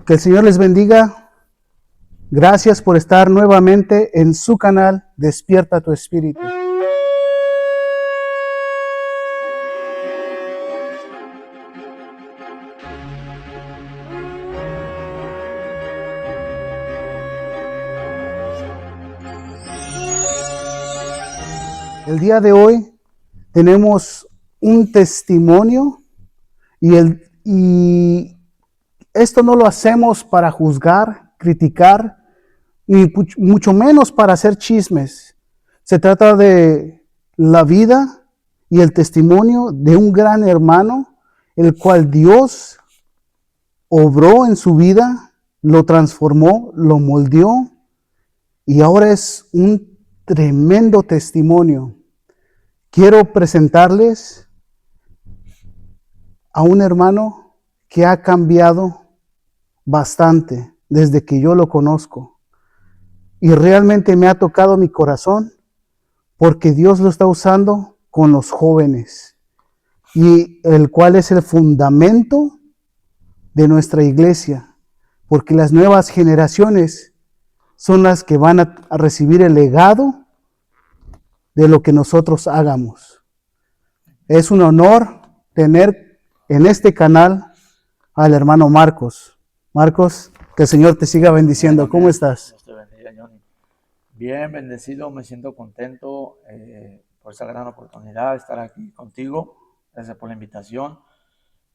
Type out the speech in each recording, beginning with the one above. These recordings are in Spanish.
Que el Señor les bendiga. Gracias por estar nuevamente en su canal Despierta tu Espíritu. El día de hoy tenemos un testimonio y esto no lo hacemos para juzgar, criticar, ni mucho menos para hacer chismes. Se trata de la vida y el testimonio de un gran hermano, el cual Dios obró en su vida, lo transformó, lo moldeó y ahora es un tremendo testimonio. Quiero presentarles a un hermano que ha cambiado bastante desde que yo lo conozco. Y realmente me ha tocado mi corazón porque Dios lo está usando con los jóvenes, y el cual es el fundamento de nuestra iglesia, porque las nuevas generaciones son las que van a recibir el legado de lo que nosotros hagamos. Es un honor tener en este canal al hermano Marcos. Marcos, que el Señor te siga bendiciendo. ¿Cómo estás? Dios te bendiga, Johnny. Bien, bendecido, me siento contento por esa gran oportunidad de estar aquí contigo. Gracias por la invitación.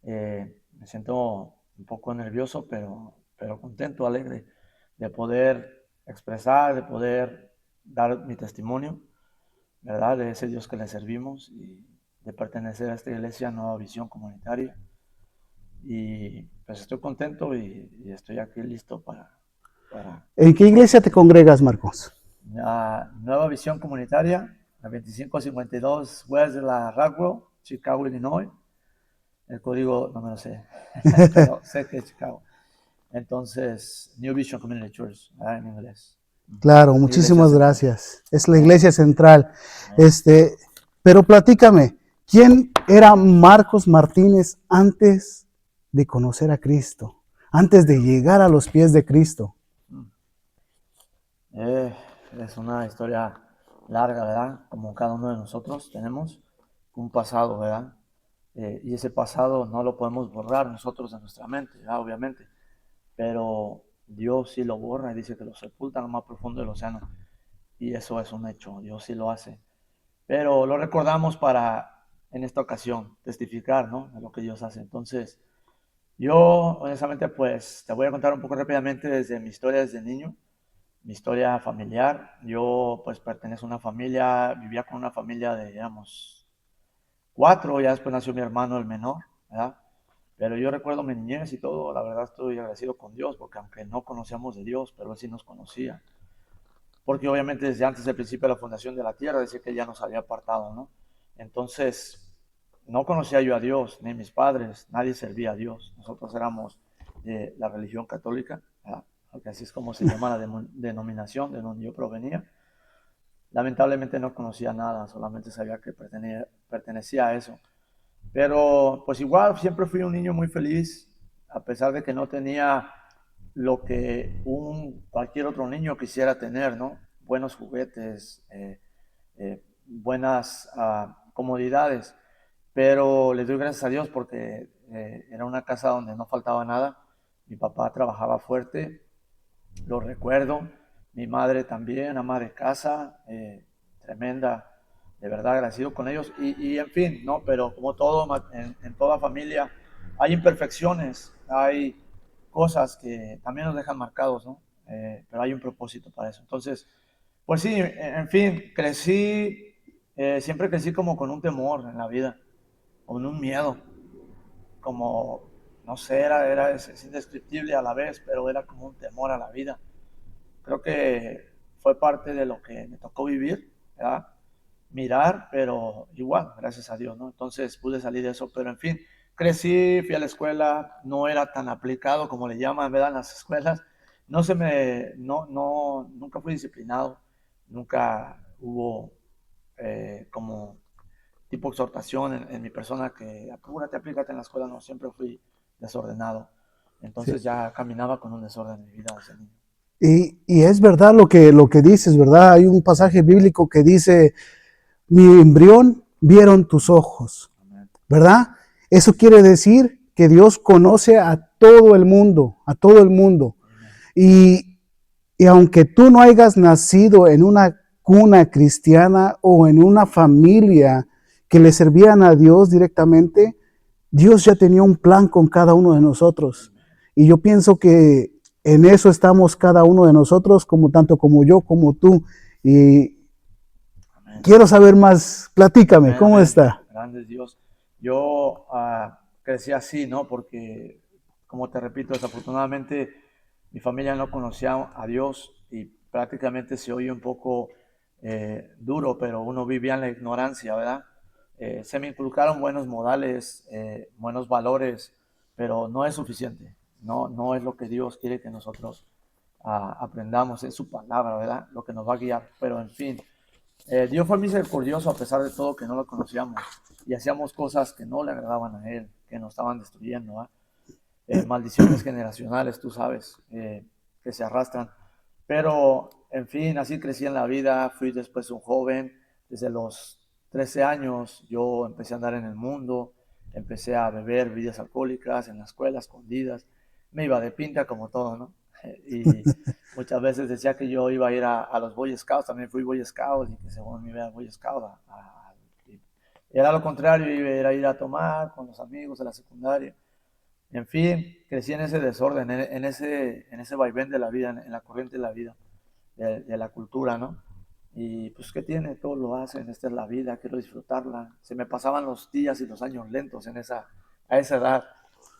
Me siento un poco nervioso, pero contento, alegre de poder expresar, de poder dar mi testimonio, ¿verdad? De ese Dios que le servimos y de pertenecer a esta iglesia Nueva Visión Comunitaria. Y pues estoy contento y estoy aquí listo para ¿En qué iglesia te congregas, Marcos? la Nueva Visión Comunitaria, la 2552 West de la Rockwell, Chicago, Illinois. El código no me lo sé, pero sé que es Chicago. Entonces, New Vision Community Church, en inglés. Claro, Iglesia muchísimas Central. gracias. Es la iglesia central. Amén. Pero platícame, ¿quién era Marcos Martínez antes de conocer a Cristo? Antes de llegar a los pies de Cristo. Es una historia larga, ¿verdad? Como cada uno de nosotros tenemos un pasado, ¿verdad? Y ese pasado no lo podemos borrar nosotros de nuestra mente, ¿verdad? Obviamente. Pero Dios sí lo borra y dice que lo sepulta en lo más profundo del océano. Y eso es un hecho, Dios sí lo hace. Pero lo recordamos para, en esta ocasión, testificar, ¿no? De lo que Dios hace. Entonces, yo, honestamente, pues, te voy a contar un poco rápidamente desde mi historia desde niño, mi historia familiar. Yo, pues, pertenezco a una familia, vivía con una familia de, digamos, 4, ya después nació mi hermano, el menor, ¿verdad? Pero yo recuerdo mi niñez y todo, la verdad estoy agradecido con Dios, porque aunque no conocíamos de Dios, pero Él sí nos conocía. Porque obviamente desde antes del principio de la fundación de la tierra decía que Él ya nos había apartado, ¿no? Entonces, no conocía yo a Dios, ni mis padres, nadie servía a Dios. Nosotros éramos de la religión católica, ¿verdad? Porque así es como se llama la denominación de donde yo provenía. Lamentablemente no conocía nada, solamente sabía que pertenecía a eso. Pero pues igual siempre fui un niño muy feliz, a pesar de que no tenía lo que cualquier otro niño quisiera tener, ¿no? Buenos juguetes, buenas comodidades. Pero le doy gracias a Dios porque era una casa donde no faltaba nada. Mi papá trabajaba fuerte, lo recuerdo. Mi madre también, ama de casa, tremenda, de verdad agradecido con ellos. Y en fin, ¿no? Pero como todo, en toda familia hay imperfecciones, hay cosas que también nos dejan marcados, ¿no? Pero hay un propósito para eso. Entonces, pues sí, en fin, crecí, siempre crecí como con un temor en la vida, con un miedo, como, no sé, es indescriptible a la vez, pero era como un temor a la vida. Creo que fue parte de lo que me tocó vivir, ¿verdad? Mirar, pero igual, gracias a Dios, ¿no? Entonces pude salir de eso, pero en fin, crecí, fui a la escuela, no era tan aplicado como le llaman, ¿verdad? En las escuelas, nunca fui disciplinado, nunca hubo como tipo exhortación en mi persona que apúrate, aplícate en la escuela, no, siempre fui desordenado. Sí. Entonces ya caminaba con un desorden en mi vida ese niño. Y es verdad lo que dices, ¿verdad? Hay un pasaje bíblico que dice, mi embrión vieron tus ojos, Amén. ¿verdad? Eso quiere decir que Dios conoce a todo el mundo, a todo el mundo. Amén. Y, y aunque tú no hayas nacido en una cuna cristiana o en una familia que le servían a Dios directamente, Dios ya tenía un plan con cada uno de nosotros. Y yo pienso que en eso estamos cada uno de nosotros, como tanto como yo, como tú. Y Amén. quiero saber más, platícame, Amén, ¿cómo amén. está? Grande es Dios. Yo crecí así, ¿no? Porque, como te repito, desafortunadamente mi familia no conocía a Dios y prácticamente se oye un poco duro, pero uno vivía en la ignorancia, ¿verdad? Se me inculcaron buenos modales, buenos valores, pero no es suficiente. No, no es lo que Dios quiere que nosotros aprendamos, es su palabra, ¿verdad? Lo que nos va a guiar. Pero en fin, Dios fue misericordioso a pesar de todo que no lo conocíamos y hacíamos cosas que no le agradaban a Él, que nos estaban destruyendo. ¿Va? Maldiciones generacionales, tú sabes, que se arrastran. Pero, en fin, así crecí en la vida, fui después un joven, desde los 13 años yo empecé a andar en el mundo, empecé a beber bebidas alcohólicas en la escuela, escondidas, me iba de pinta como todo, ¿no? Y muchas veces decía que yo iba a ir a los Boy Scouts, también fui Boy Scout y que según me iba a Boy Scout. Era lo contrario, iba a ir a tomar con los amigos de la secundaria. En fin, crecí en ese desorden, en ese vaivén de la vida, en la corriente de la vida, de la cultura, ¿no? Y pues, ¿qué tiene? Todos lo hacen, esta es la vida, quiero disfrutarla. Se me pasaban los días y los años lentos a esa edad,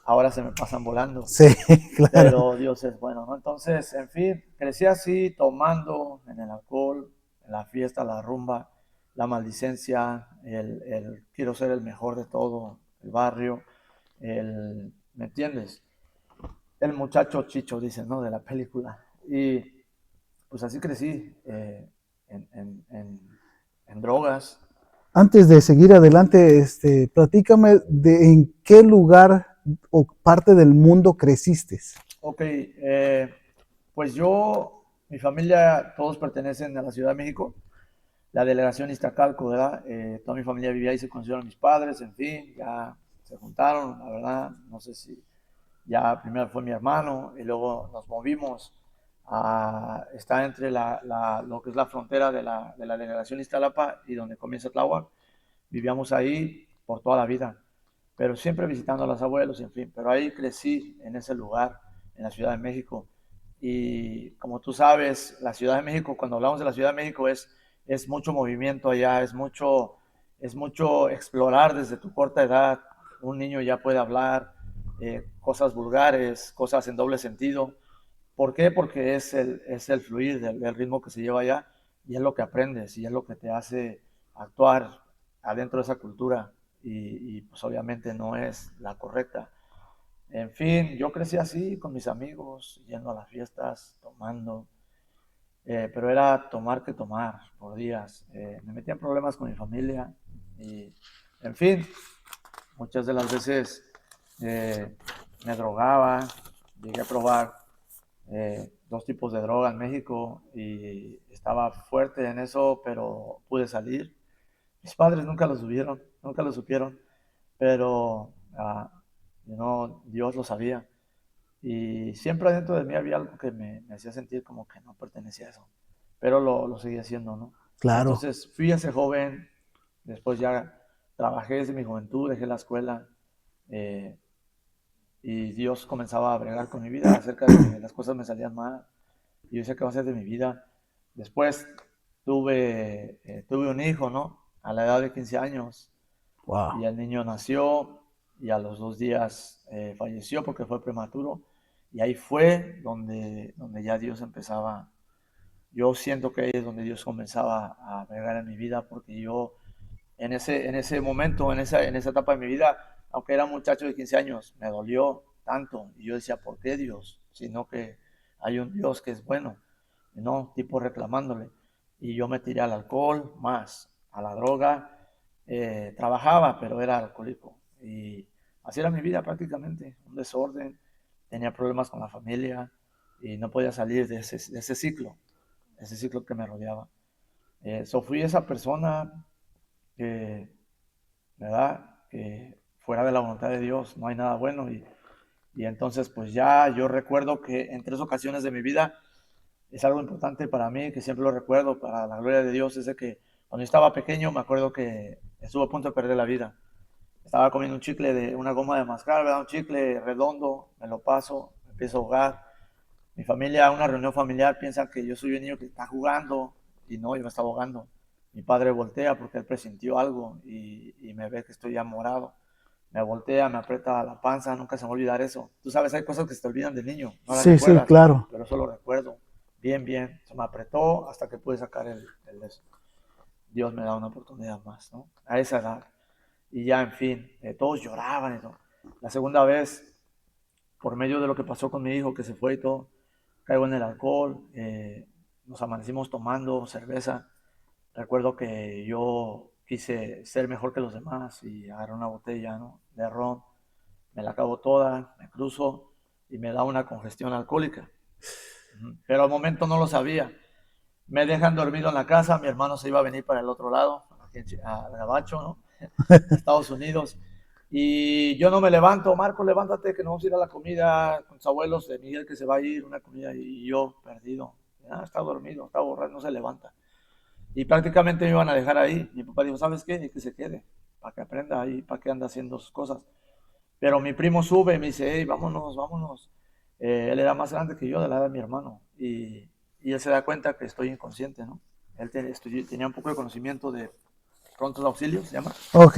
ahora se me pasan volando, Sí, claro. pero Dios es bueno, ¿no? Entonces, en fin, crecí así, tomando en el alcohol, en la fiesta, la rumba, la maldicencia, el quiero ser el mejor de todo, el barrio, ¿me entiendes? El muchacho chicho, dicen, ¿no? De la película. Y pues así crecí, en, en- en- en drogas. Antes de seguir adelante, platícame de en qué lugar o parte del mundo creciste. Ok, pues mi familia, todos pertenecen a la Ciudad de México, la delegación Iztacalco, ¿verdad? Toda mi familia vivía ahí, se conocieron mis padres, en fin, ya se juntaron, la verdad, no sé si ya primero fue mi hermano y luego nos movimos está entre lo que es la frontera de la delegación Iztalapa y donde comienza Tláhuac. Vivíamos ahí por toda la vida, pero siempre visitando a los abuelos, en fin, pero ahí crecí en ese lugar, en la Ciudad de México. Y como tú sabes, la Ciudad de México, cuando hablamos de la Ciudad de México, es mucho movimiento allá, es mucho explorar desde tu corta edad. Un niño ya puede hablar cosas vulgares, cosas en doble sentido. ¿Por qué? Porque es el fluir del ritmo que se lleva allá y es lo que aprendes y es lo que te hace actuar adentro de esa cultura y pues obviamente no es la correcta. En fin, yo crecí así con mis amigos, yendo a las fiestas, tomando, pero era tomar que tomar por días. Me metía en problemas con mi familia y, en fin, muchas de las veces eh, me drogaba, llegué a probar dos tipos de droga en México y estaba fuerte en eso, pero pude salir. Mis padres nunca lo subieron, nunca lo supieron, pero Dios lo sabía. Y siempre dentro de mí había algo que me hacía sentir como que no pertenecía a eso, pero lo seguía haciendo, ¿no? Claro. Entonces fui ese joven, después ya trabajé desde mi juventud, dejé la escuela, eh, y Dios comenzaba a bregar con mi vida acerca de que las cosas me salían mal. Y yo decía, ¿qué va a ser de mi vida? Después tuve un hijo, ¿no? A la edad de 15 años. Y Wow. el niño nació y a los 2 días falleció porque fue prematuro. Y ahí fue donde ya Dios empezaba. Yo siento que ahí es donde Dios comenzaba a bregar en mi vida porque yo en ese momento, en esa etapa de mi vida, aunque era un muchacho de 15 años, me dolió tanto. Y yo decía, ¿por qué Dios? Sino que hay un Dios que es bueno, ¿no? Tipo reclamándole. Y yo me tiré al alcohol, más a la droga. Trabajaba, pero era alcohólico. Y así era mi vida prácticamente, un desorden. tenía problemas con la familia y no podía salir de ese ciclo que me rodeaba. Fui esa persona que, ¿verdad? Que fuera de la voluntad de Dios no hay nada bueno y entonces pues ya yo recuerdo que en 3 ocasiones de mi vida es algo importante para mí, que siempre lo recuerdo para la gloria de Dios, es de que cuando yo estaba pequeño me acuerdo que estuve a punto de perder la vida. Estaba comiendo un chicle de una goma de mascar, ¿verdad? Un chicle redondo, me lo paso, me empiezo a ahogar. Mi familia, una reunión familiar, piensa que yo soy un niño que está jugando y no, yo me estaba ahogando. Mi padre voltea porque él presintió algo y me ve que estoy ya morado. Me voltea, me aprieta la panza, nunca se me va a olvidar eso. Tú sabes, hay cosas que se te olvidan del niño, no las Sí, sí, recuerdas, claro. pero eso lo recuerdo. Bien, bien. Se me apretó hasta que pude sacar el eso. Dios me da una oportunidad más, ¿no? A esa edad. Y ya, en fin, todos lloraban y todo. La segunda vez, por medio de lo que pasó con mi hijo que se fue y todo, caigo en el alcohol, nos amanecimos tomando cerveza. Recuerdo que yo quise ser mejor que los demás y agarré una botella, ¿no? De ron, me la acabo toda, me cruzo y me da una congestión alcohólica. Pero al momento no lo sabía. Me dejan dormido en la casa, mi hermano se iba a venir para el otro lado, a Gabacho, ¿no? A Estados Unidos. Y yo no me levanto, Marco, levántate que nos vamos a ir a la comida con tus abuelos de Miguel que se va a ir, una comida, y yo perdido. Está dormido, está borracho, no se levanta. Y prácticamente me iban a dejar ahí. Mi papá dijo, ¿sabes qué? Ni que se quede, para que aprenda ahí, para que anda haciendo sus cosas. Pero mi primo sube y me dice, hey, vámonos, vámonos. Él era más grande que yo, de la edad de mi hermano. Y él se da cuenta que estoy inconsciente, ¿no? Él tenía un poco de conocimiento de prontos auxilios, se llama. Ok,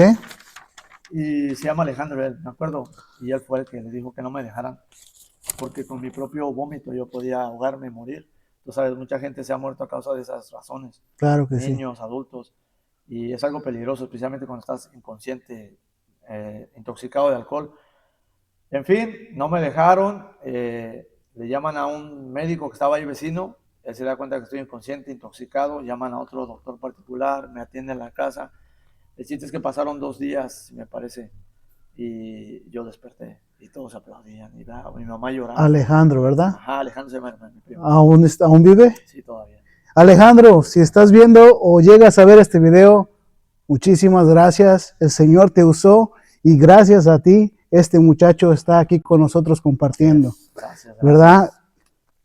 Y se llama Alejandro, él, me acuerdo. Y él fue el que le dijo que no me dejaran, porque con mi propio vómito yo podía ahogarme y morir. Tú sabes, mucha gente se ha muerto a causa de esas razones. claro que sí. Niños, adultos. Y es algo peligroso, especialmente cuando estás inconsciente, intoxicado de alcohol. En fin, no me dejaron, le llaman a un médico que estaba ahí vecino, él se da cuenta que estoy inconsciente, intoxicado, llaman a otro doctor particular, me atienden en la casa. El chiste es que pasaron 2 días, me parece, y yo desperté y todos aplaudían y mi mamá llorando. Alejandro, ¿verdad? Ajá, Alejandro se llama mi primo. ¿Aún vive? Sí, todavía. Alejandro, si estás viendo o llegas a ver este video, muchísimas gracias. El Señor te usó y gracias a ti, este muchacho está aquí con nosotros compartiendo, Gracias, ¿verdad? gracias.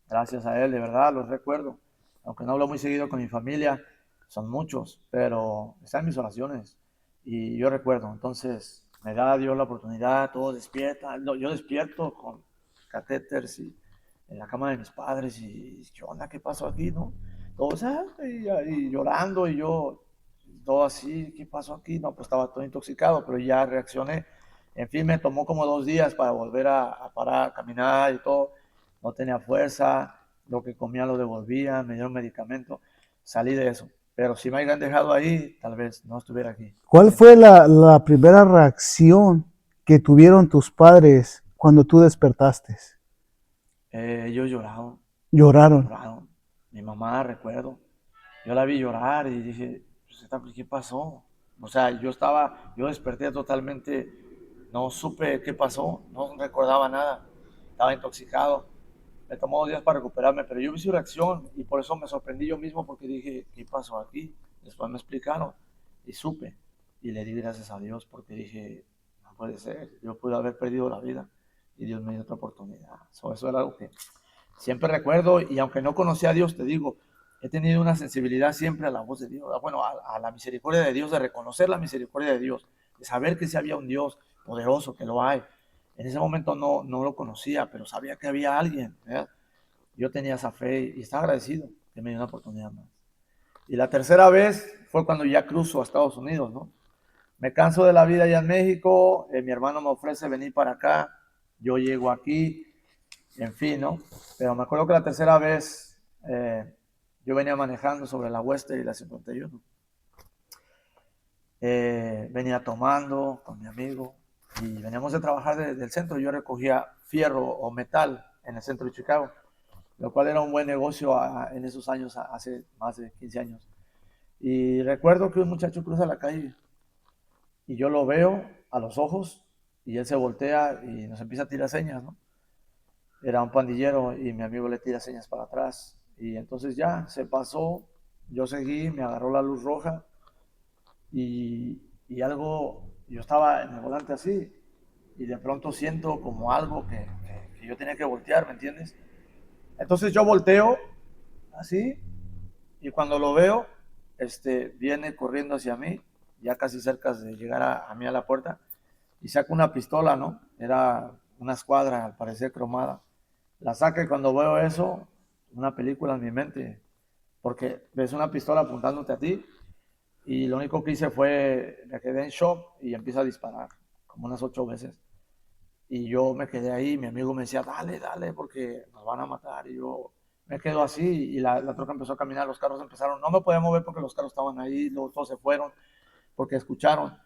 Gracias a él, de verdad, los recuerdo. Aunque no hablo muy seguido con mi familia, son muchos, pero están en mis oraciones. Y yo recuerdo, entonces me da Dios la oportunidad, todos despiertan. Yo despierto con catéteres y en la cama de mis padres y ¿qué onda? ¿Qué pasó aquí? ¿No? Todos y llorando y yo todo así, ¿qué pasó aquí? No, pues estaba todo intoxicado, pero ya reaccioné. En fin, me tomó como 2 días para volver a parar, a caminar y todo. No tenía fuerza, lo que comía lo devolvía, me dieron medicamento. Salí de eso. Pero si me hubieran dejado ahí, tal vez no estuviera aquí. ¿Cuál fue la primera reacción que tuvieron tus padres cuando tú despertaste? Yo lloraba, Lloraron. lloraron. Mi mamá, recuerdo, yo la vi llorar y dije, pues, ¿qué pasó? O sea, yo desperté totalmente, no supe qué pasó, no recordaba nada, estaba intoxicado. Me tomó 2 días para recuperarme, pero yo vi su reacción y por eso me sorprendí yo mismo porque dije, ¿qué pasó aquí? Después me explicaron y supe y le di gracias a Dios porque dije, no puede ser, yo pude haber perdido la vida y Dios me dio otra oportunidad. Eso era algo que siempre recuerdo y aunque no conocía a Dios, te digo, he tenido una sensibilidad siempre a la voz de Dios, bueno, a la misericordia de Dios, de reconocer la misericordia de Dios, de saber que si había un Dios poderoso, que lo hay. En ese momento no lo conocía, pero sabía que había alguien, ¿verdad? Yo tenía esa fe y estaba agradecido que me dio una oportunidad más. Y la tercera vez fue cuando ya cruzo a Estados Unidos, ¿no? Me canso de la vida allá en México, mi hermano me ofrece venir para acá, yo llego aquí, en fin, ¿no? Pero me acuerdo que la tercera vez yo venía manejando sobre la Western y la 51. Venía tomando con mi amigo y veníamos de trabajar del centro. Yo recogía fierro o metal en el centro de Chicago, lo cual era un buen negocio en esos años, hace más de 15 años. Y recuerdo que un muchacho cruza la calle y yo lo veo a los ojos y él se voltea y nos empieza a tirar señas, ¿no? era un pandillero y mi amigo le tira señas para atrás. Y entonces ya se pasó, yo seguí, me agarró la luz roja y algo, yo estaba en el volante así y de pronto siento como algo que yo tenía que voltear, ¿me entiendes? Entonces yo volteo así y cuando lo veo, viene corriendo hacia mí, ya casi cerca de llegar a mí a la puerta, y saca una pistola, ¿no? Era una escuadra, al parecer cromada. La saca y cuando veo eso, una película en mi mente, porque ves una pistola apuntándote a ti y lo único que hice fue, me quedé en shock y empieza a disparar, como unas 8 veces. Y yo me quedé ahí, mi amigo me decía, dale, dale, porque nos van a matar. Y yo me quedo así y la troca empezó a caminar, los carros empezaron, no me podía mover porque los carros estaban ahí, los todos se fueron porque escucharon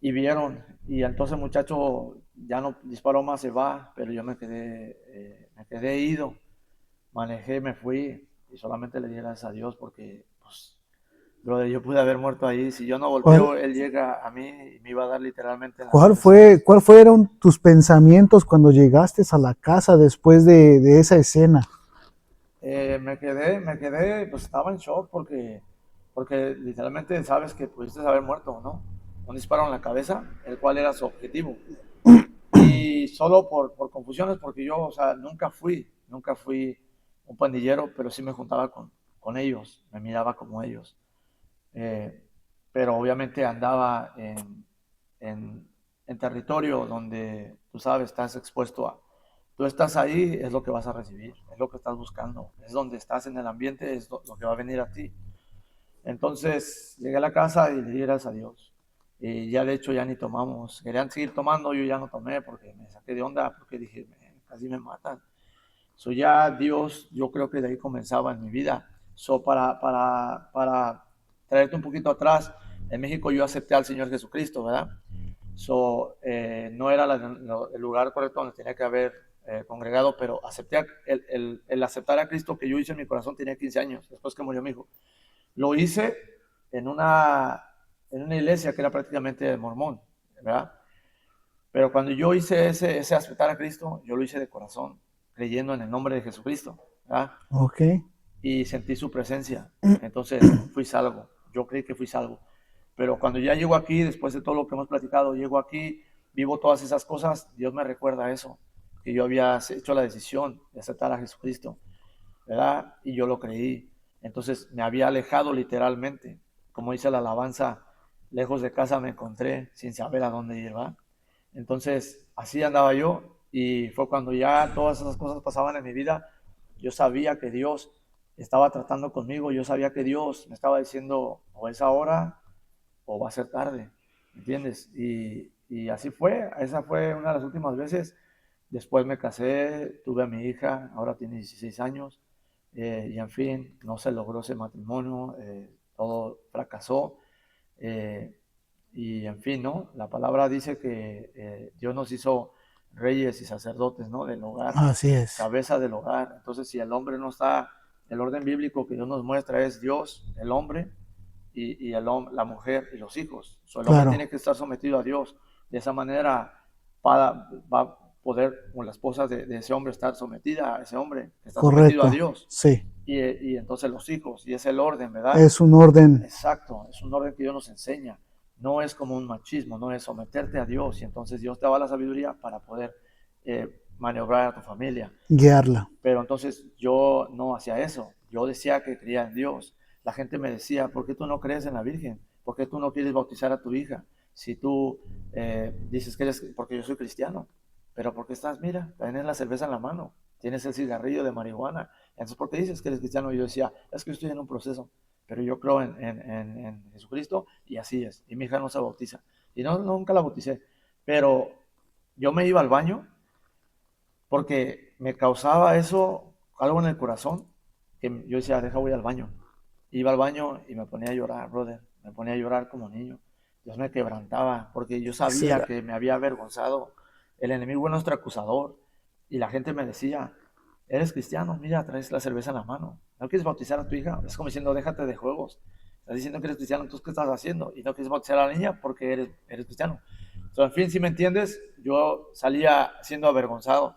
y vieron. Y entonces el muchacho ya no disparó más, se va, pero yo me quedé ido, manejé, me fui y solamente le di gracias a Dios porque, pues, brother, yo pude haber muerto ahí. Si yo no ¿Cuál, volteo, él llega a mí y me iba a dar literalmente en la cuál cabeza. fue, cuál fueron tus pensamientos cuando llegaste a la casa después de esa escena? Pues estaba en shock porque literalmente sabes que pudiste haber muerto, ¿no? Un disparo en la cabeza, el cual era su objetivo. Y solo por confusiones, porque yo, o sea, nunca fui un pandillero, pero sí me juntaba con ellos, me miraba como ellos. Eh, pero obviamente andaba en, en territorio donde, tú sabes, estás expuesto a, tú estás ahí, es lo que vas a recibir, es lo que estás buscando, es donde estás en el ambiente, es lo que va a venir a ti. Entonces llegué a la casa y le di gracias a Dios. Y ya de hecho ya ni tomamos, querían seguir tomando, yo ya no tomé porque me saqué de onda, porque dije, casi me matan. So ya Dios, yo creo que de ahí comenzaba en mi vida. So para traerte un poquito atrás, en México yo acepté al Señor Jesucristo, ¿verdad? So, no era el lugar correcto donde tenía que haber congregado, pero acepté el aceptar a Cristo que yo hice en mi corazón tenía 15 años, después que murió mi hijo. Lo hice en una iglesia que era prácticamente mormón, ¿verdad? Pero cuando yo hice ese aceptar a Cristo, yo lo hice de corazón, creyendo en el nombre de Jesucristo, ¿verdad? Ok. Y sentí su presencia. Entonces fui salvo. Yo creí que fui salvo. Pero cuando ya llego aquí, después de todo lo que hemos platicado, llego aquí, vivo todas esas cosas, Dios me recuerda eso, que yo había hecho la decisión de aceptar a Jesucristo, ¿verdad? Y yo lo creí. Entonces me había alejado literalmente. Como dice la alabanza, lejos de casa me encontré sin saber a dónde ir, ¿verdad? Entonces así andaba yo y fue cuando ya todas esas cosas pasaban en mi vida. Yo sabía que Dios estaba tratando conmigo, yo sabía que Dios me estaba diciendo o es ahora o va a ser tarde, ¿entiendes? Y así fue, esa fue una de las últimas veces. Después me casé, tuve a mi hija, ahora tiene 16 años, y en fin, no se logró ese matrimonio, todo fracasó, eh, y en fin, ¿no? La palabra dice que Dios nos hizo reyes y sacerdotes, ¿no? Del hogar, Así es. cabeza del hogar. Entonces, si el hombre no está, el orden bíblico que Dios nos muestra es Dios, el hombre, y la mujer y los hijos. So, el hombre tiene Claro, que estar sometido a Dios. De esa manera va a poder, con la esposa de ese hombre, estar sometida a ese hombre, que está sometido a correcto. Dios. Sí, Y entonces los hijos, y es el orden, ¿verdad? es un orden, Exacto, es un orden que Dios nos enseña. No es como un machismo, no es someterte a Dios y entonces Dios te da la sabiduría para poder maniobrar a tu familia. guiarla. Pero entonces yo no hacía eso. Yo decía que creía en Dios. La gente me decía, ¿por qué tú no crees en la Virgen? ¿Por qué tú no quieres bautizar a tu hija? Si tú dices que eres, porque yo soy cristiano, pero ¿por qué estás, mira, tienes la cerveza en la mano, tienes el cigarrillo de marihuana? Entonces, ¿por qué dices que eres cristiano? Y yo decía, es que yo estoy en un proceso, pero yo creo en Jesucristo y así es. Y mi hija no se bautiza. Y no, nunca la bauticé. Pero yo me iba al baño porque me causaba eso, algo en el corazón, que yo decía, deja, voy al baño. Iba al baño y me ponía a llorar, brother, me ponía a llorar como niño. Dios me quebrantaba, porque yo sabía Será. que me había avergonzado. El enemigo es nuestro acusador. Y la gente me decía, eres cristiano, mira, traes la cerveza en la mano. ¿No quieres bautizar a tu hija? Es como diciendo, déjate de juegos. Estás diciendo que eres cristiano, ¿tú qué estás haciendo? Y no quieres bautizar a la niña porque eres cristiano. Entonces, en fin, si me entiendes, yo salía siendo avergonzado.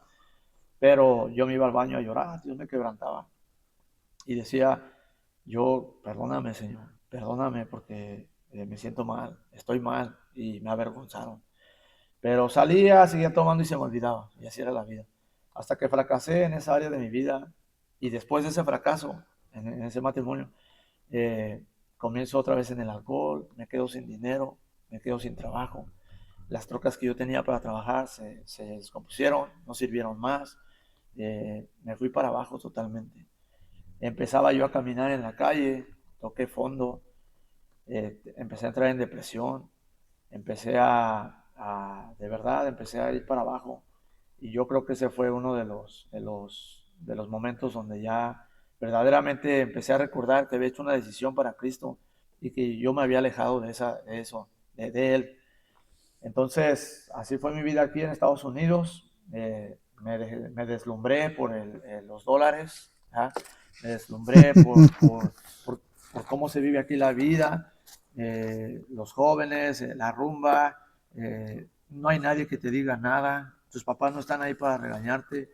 pero yo me iba al baño a llorar, Dios me quebrantaba. Y decía, yo, perdóname, Señor, perdóname porque me siento mal, estoy mal y me avergonzaron. Pero salía, seguía tomando y se me olvidaba. Y así era la vida. Hasta que fracasé en esa área de mi vida. Y después de ese fracaso, en ese matrimonio, eh, comienzo otra vez en el alcohol, me quedo sin dinero, me quedo sin trabajo. Las trocas que yo tenía para trabajar se descompusieron, no sirvieron más. Me fui para abajo totalmente. Empezaba yo a caminar en la calle, toqué fondo, empecé a entrar en depresión, empecé de verdad, empecé a ir para abajo. Y yo creo que ese fue uno de los momentos donde ya verdaderamente empecé a recordar que había hecho una decisión para Cristo y que yo me había alejado de eso, de Él. Entonces, así fue mi vida aquí en Estados Unidos. Me deslumbré por los dólares, ¿ah? Me deslumbré por cómo se vive aquí la vida, los jóvenes, la rumba. No hay nadie que te diga nada. Tus papás no están ahí para regañarte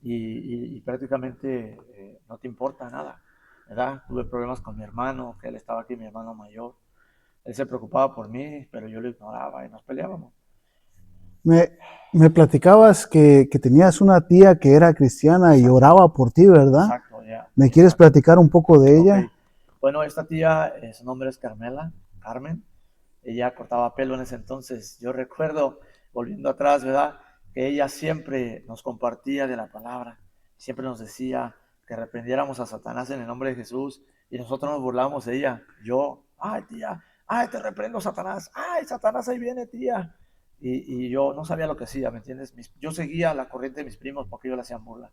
y prácticamente no te importa nada, ¿verdad? Tuve problemas con mi hermano, que él estaba aquí, mi hermano mayor. Él se preocupaba por mí, pero yo lo ignoraba y nos peleábamos. Me, me platicabas que tenías una tía que era cristiana y Exacto, oraba por ti, ¿verdad? exacto, ya, ¿Me quieres exacto. platicar un poco de Ok. ella? Bueno, esta tía, su nombre es Carmela, Carmen. Ella cortaba pelo en ese entonces. Yo recuerdo, volviendo atrás, ¿verdad? Que ella siempre nos compartía de la palabra. Siempre nos decía que reprendiéramos a Satanás en el nombre de Jesús. Y nosotros nos burlábamos de ella. Yo, ay, tía, ay, te reprendo, Satanás. Ay, Satanás, ahí viene, tía. Y yo no sabía lo que hacía, ¿me entiendes? Yo seguía la corriente de mis primos porque ellos le hacían burla.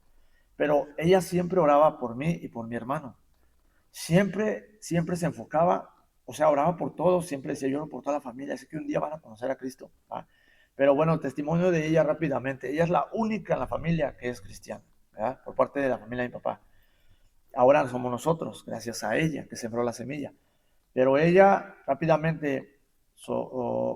Pero ella siempre oraba por mí y por mi hermano. Siempre se enfocaba, o sea, oraba por todos, siempre decía, yo oro por toda la familia, sé que un día van a conocer a Cristo. ¿Va? Pero bueno, testimonio de ella rápidamente. Ella es la única en la familia que es cristiana, ¿verdad? Por parte de la familia de mi papá. Ahora somos nosotros, gracias a ella, que sembró la semilla. Pero ella rápidamente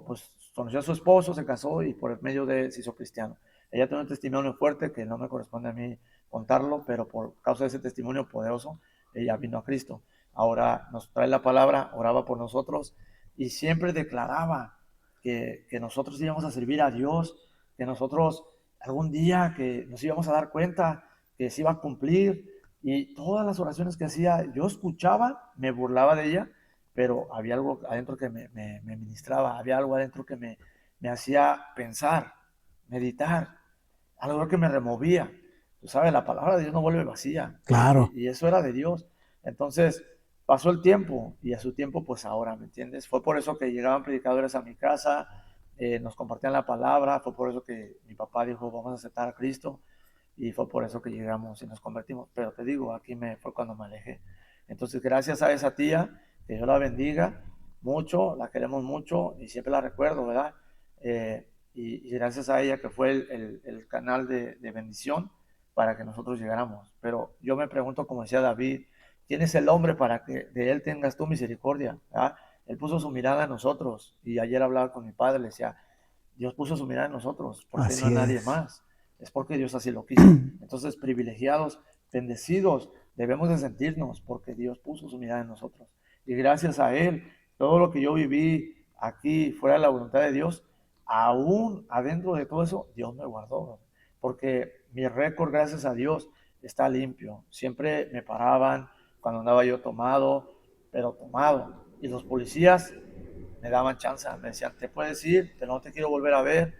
pues, conoció a su esposo, se casó y por medio de él se hizo cristiano. Ella tiene un testimonio fuerte que no me corresponde a mí contarlo, pero por causa de ese testimonio poderoso, ella vino a Cristo. Ahora nos trae la palabra, oraba por nosotros y siempre declaraba que nosotros íbamos a servir a Dios, que nosotros algún día que nos íbamos a dar cuenta que se iba a cumplir. Y todas las oraciones que hacía, yo escuchaba, me burlaba de ella, pero había algo adentro que me ministraba, había algo adentro que me hacía pensar, meditar, algo que me removía. Tú sabes, la palabra de Dios no vuelve vacía Claro, y eso era de Dios. Entonces pasó el tiempo y a su tiempo pues ahora, ¿me entiendes? Fue por eso que llegaban predicadores a mi casa, nos compartían la palabra, fue por eso que mi papá dijo vamos a aceptar a Cristo y fue por eso que llegamos y nos convertimos. Pero te digo, fue cuando me alejé. Entonces, gracias a esa tía, que Dios la bendiga mucho, la queremos mucho y siempre la recuerdo, ¿verdad? Y gracias a ella que fue el canal de bendición para que nosotros llegáramos. Pero yo me pregunto, como decía David, ¿quién es el hombre para que de él tengas tu misericordia? ¿verdad? Él puso su mirada en nosotros y ayer hablaba con mi padre, le decía, Dios puso su mirada en nosotros, porque no así en nadie es. más, es porque Dios así lo quiso. Entonces, privilegiados, bendecidos, debemos de sentirnos porque Dios puso su mirada en nosotros. Y gracias a Él, todo lo que yo viví aquí fuera de la voluntad de Dios, aún adentro de todo eso, Dios me guardó, porque mi récord, gracias a Dios, está limpio. Siempre me paraban cuando andaba yo tomado, pero tomado. Y los policías me daban chance, me decían, te puedes ir, pero no te quiero volver a ver,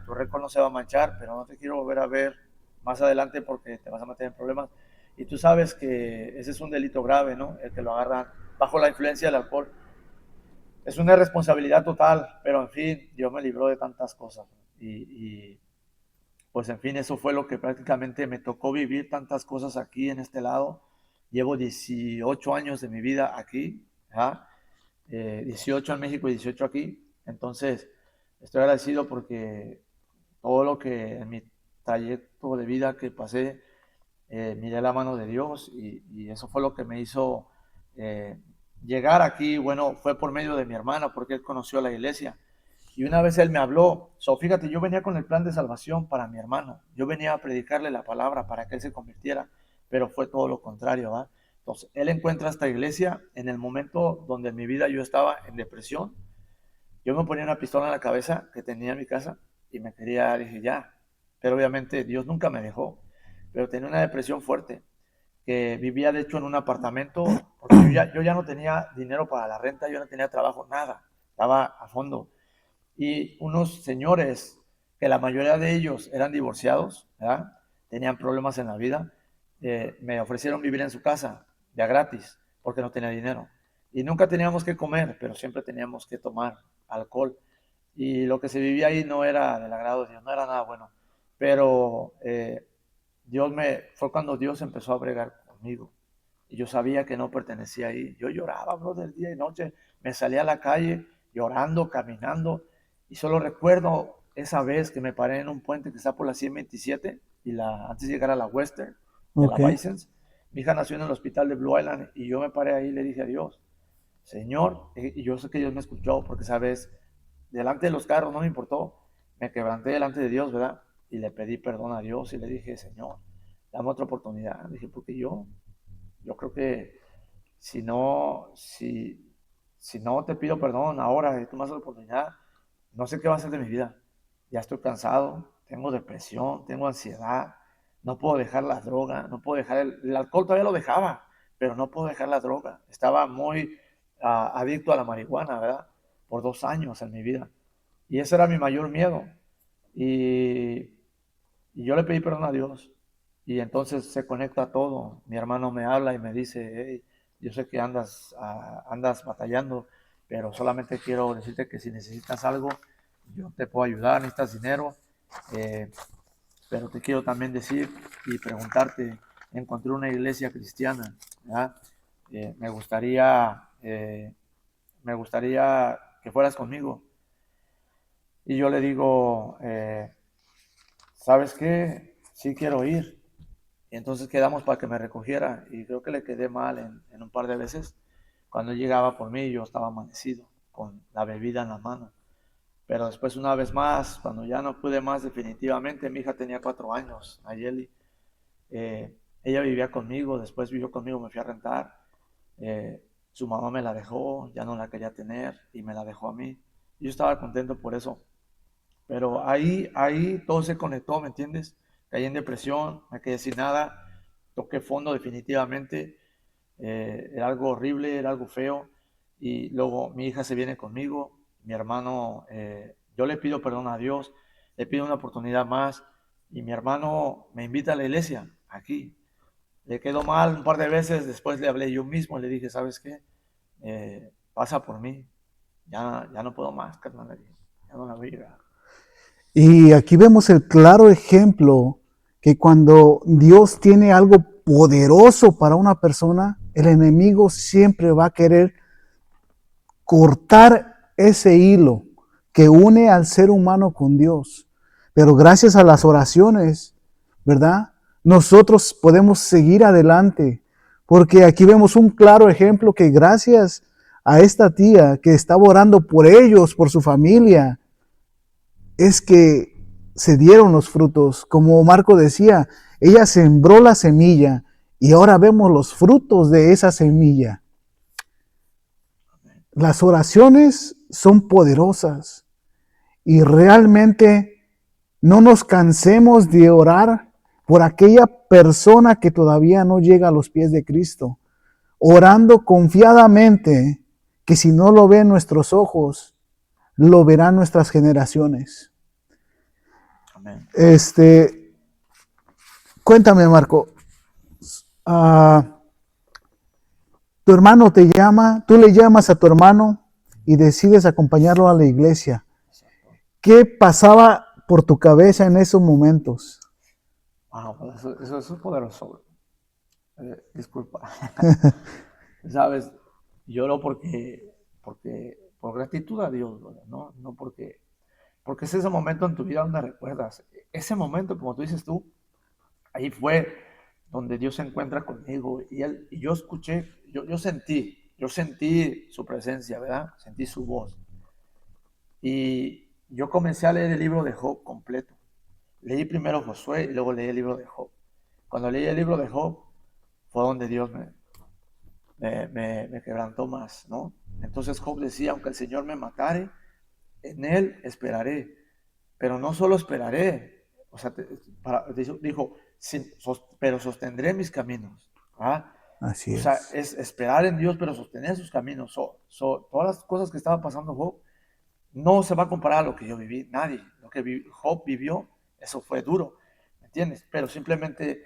tu récord no se va a manchar, pero no te quiero volver a ver más adelante porque te vas a meter en problemas. Y tú sabes que ese es un delito grave, ¿no? El que lo agarran bajo la influencia del alcohol. Es una responsabilidad total, pero en fin, Dios me libró de tantas cosas. Y pues en fin, eso fue lo que prácticamente me tocó vivir, tantas cosas aquí en este lado. Llevo 18 años de mi vida aquí, ¿ah? 18 en México y 18 aquí. Entonces, estoy agradecido porque todo lo que en mi trayecto de vida que pasé, miré la mano de Dios y eso fue lo que me hizo llegar aquí. Bueno, fue por medio de mi hermana porque él conoció a la iglesia Y una vez él me habló, fíjate, yo venía con el plan de salvación para mi hermano, yo venía a predicarle la palabra para que él se convirtiera, pero fue todo lo contrario, ¿va? Entonces, él encuentra esta iglesia en el momento donde en mi vida yo estaba en depresión. Yo me ponía una pistola en la cabeza que tenía en mi casa y me quería, dije, ya. Pero obviamente Dios nunca me dejó. Pero tenía una depresión fuerte, que vivía de hecho en un apartamento, porque yo ya no tenía dinero para la renta, yo no tenía trabajo, nada. Estaba a fondo. Y unos señores, que la mayoría de ellos eran divorciados, ¿verdad? Tenían problemas en la vida, me ofrecieron vivir en su casa, ya gratis, porque no tenía dinero. Y nunca teníamos que comer, pero siempre teníamos que tomar alcohol. Y lo que se vivía ahí no era del agrado de Dios, no era nada bueno. Pero fue cuando Dios empezó a bregar conmigo. Y yo sabía que no pertenecía ahí. Yo lloraba, brother, día y noche. Me salía a la calle llorando, caminando. Y solo recuerdo esa vez que me paré en un puente que está por la 127 y antes de llegar a la Western, de la Ok. Bisons. Mi hija nació en el hospital de Blue Island y yo me paré ahí y le dije a Dios, Señor, y yo sé que Dios me escuchó porque, sabes, delante de los carros no me importó. Me quebranté delante de Dios, ¿verdad? Y le pedí perdón a Dios y le dije, Señor, dame otra oportunidad. Dije, porque yo creo que si no te pido perdón ahora y tú me das la oportunidad, no sé qué va a hacer de mi vida. Ya estoy cansado, tengo depresión, tengo ansiedad, no puedo dejar la droga, no puedo dejar el alcohol, todavía lo dejaba, pero no puedo dejar la droga. Estaba muy adicto a la marihuana, ¿verdad? Por 2 años en mi vida. Y ese era mi mayor miedo. Y, y yo le pedí perdón a Dios. Y entonces se conecta todo. Mi hermano me habla y me dice, hey, yo sé que andas batallando, pero solamente quiero decirte que si necesitas algo, yo te puedo ayudar, necesitas dinero. eh, pero te quiero también decir y preguntarte, encontré una iglesia cristiana, ¿verdad? Me gustaría que fueras conmigo. Y yo le digo, ¿sabes qué? Sí quiero ir. Y entonces quedamos para que me recogiera y creo que le quedé mal en un par de veces. Cuando él llegaba por mí, yo estaba amanecido, con la bebida en la mano. Pero después una vez más, cuando ya no pude más definitivamente, mi hija tenía 4 años, Nayeli. Ella vivía conmigo, después vivió conmigo, me fui a rentar. Su mamá me la dejó, ya no la quería tener y me la dejó a mí. Yo estaba contento por eso. Pero ahí todo se conectó, ¿me entiendes? Caí en depresión, me quedé sin nada, toqué fondo definitivamente. Era algo horrible, era algo feo. Y luego mi hija se viene conmigo, mi hermano, yo le pido perdón a Dios, le pido una oportunidad más y mi hermano me invita a la iglesia, aquí. Le quedó mal un par de veces, después le hablé yo mismo, le dije, ¿sabes qué? Pasa por mí, ya no puedo más, carnal, ya no la voy a llegar. Y aquí vemos el claro ejemplo que cuando Dios tiene algo poderoso para una persona, el enemigo siempre va a querer cortar ese hilo que une al ser humano con Dios. Pero gracias a las oraciones, ¿verdad? Nosotros podemos seguir adelante, porque aquí vemos un claro ejemplo que gracias a esta tía que estaba orando por ellos, por su familia, es que se dieron los frutos. Como Marco decía, ella sembró la semilla y ahora vemos los frutos de esa semilla. Las oraciones son poderosas y realmente no nos cansemos de orar por aquella persona que todavía no llega a los pies de Cristo, orando confiadamente que si no lo ven nuestros ojos, lo verán nuestras generaciones. Amén. Cuéntame, Marco, tu hermano te llama, tú le llamas a tu hermano y decides acompañarlo a la iglesia. ¿Qué pasaba por tu cabeza en esos momentos? Wow, pues eso es poderoso. Disculpa. Sabes, lloro por gratitud a Dios, brother, ¿no? No porque es ese momento en tu vida donde recuerdas. Ese momento, como tú dices tú, ahí fue donde Dios se encuentra conmigo y yo escuché, yo sentí su presencia, ¿verdad? Sentí su voz. Y yo comencé a leer el libro de Job completo. Leí primero Josué y luego leí el libro de Job. Cuando leí el libro de Job fue donde Dios me quebrantó más, ¿no? Entonces Job decía, aunque el Señor me matare, en Él esperaré, pero no solo esperaré, o sea, dijo, pero sostendré mis caminos, ¿ah? Así O sea, es. es esperar en Dios, pero sostener sus caminos. Todas las cosas que estaba pasando Job no se va a comparar a lo que yo viví, nadie. Lo que Job vivió, eso fue duro, ¿me entiendes? Pero simplemente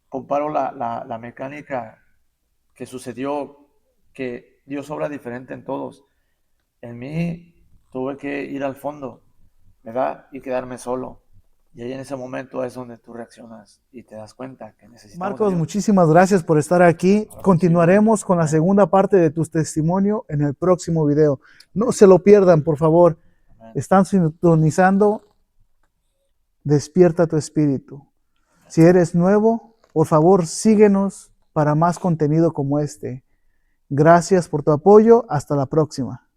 comparo la mecánica que sucedió, que Dios obra diferente en todos. En mí tuve que ir al fondo, ¿verdad? Y quedarme solo. Y ahí en ese momento es donde tú reaccionas y te das cuenta que necesitamos de Marcos, Dios. muchísimas gracias por estar aquí. Continuaremos con la Amén. segunda parte de tu testimonio en el próximo video. No se lo pierdan, por favor. Amén. Están sintonizando Despierta tu espíritu. Si eres nuevo, por favor, síguenos para más contenido como este. Gracias por tu apoyo. Hasta la próxima.